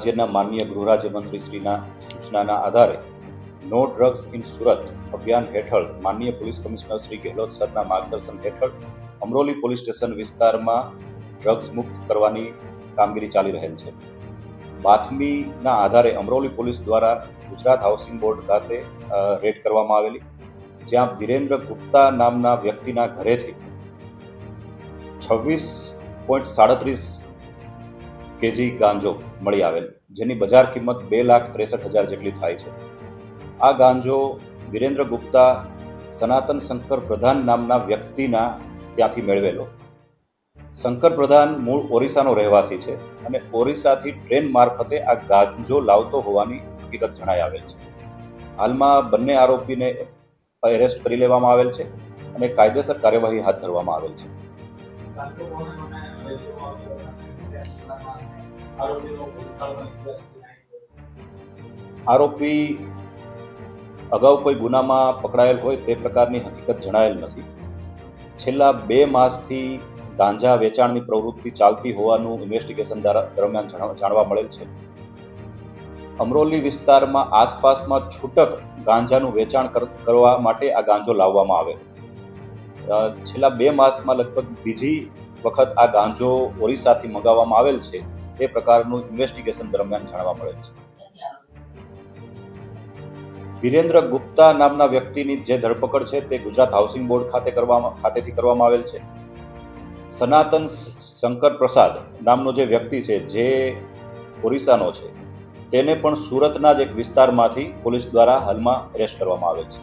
રાજ્યના માનનીય ગૃહ રાજ્યમંત્રીશ્રીના સૂચનાના આધારે નો ડ્રગ્સ ઇન સુરત અભિયાન હેઠળ માનનીય પોલીસ કમિશનર શ્રી ગેહલોત સરના માર્ગદર્શન હેઠળ અમરોલી પોલીસ સ્ટેશન વિસ્તારમાં ડ્રગ્સ મુક્ત કરવાની કામગીરી ચાલી રહેલ છે. બાતમીના આધારે અમરોલી પોલીસ દ્વારા ગુજરાત હાઉસિંગ બોર્ડ ખાતે રેડ કરવામાં આવેલી, જ્યાં વિરેન્દ્ર ગુપ્તા નામના વ્યક્તિના ઘરેથી 26.37 કેજી ગાંજો મળી આવેલ, જેની બજાર કિંમત 2,63,000 જેટલી થાય છે. આ ગાંજો વિરેન્દ્ર ગુપ્તા સનાતન શંકર પ્રધાન નામના વ્યક્તિના ત્યાંથી મેળવેલો. શંકર પ્રધાન મૂળ ઓરિસ્સાનો રહેવાસી છે અને ઓરિસ્સાથી ટ્રેન મારફતે આ ગાંજો લાવતો હોવાની હકીકત જણાઈ આવેલ છે. હાલમાં બંને આરોપીને એરેસ્ટ કરી લેવામાં આવેલ છે અને કાયદેસર કાર્યવાહી હાથ ધરવામાં આવેલ છે. આરોપી અગાઉ કોઈ ગુનામાં પકડાયેલ હોય તે પ્રકારની હકીકત જણાયેલ નથી. છેલ્લા 2 માસથી ગાંજા વેચાણની પ્રવૃત્તિ ચાલતી હોવાનું ઇન્વેસ્ટિગેશન દરમિયાન જાણવા મળેલ છે. અમરોલી વિસ્તારમાં આસપાસમાં છૂટક ગાંજાનું વેચાણ કરવા માટે આ ગાંજો લાવવામાં આવે. છેલ્લા 2 માસમાં લગભગ બીજી વખત આ ગાંજો ઓરિસ્સાથી મંગાવવામાં આવેલ છે. તે પ્રકારનું ઇન્વેસ્ટિગેશન દરમિયાન જાણવા મળેલ છે. વિરેન્દ્ર ગુપ્તા નામના વ્યક્તિની જે ધરપકડ છે તે ગુજરાત હાઉસિંગ બોર્ડ ખાતેથી કરવામાં આવેલ છે. સનાતન શંકર પ્રસાદ નામનો જે વ્યક્તિ છે, જે ઓરિસ્સાનો છે, તેને પણ સુરતના જ એક વિસ્તારમાંથી પોલીસ દ્વારા હાલમાં એરેસ્ટ કરવામાં આવેલ છે.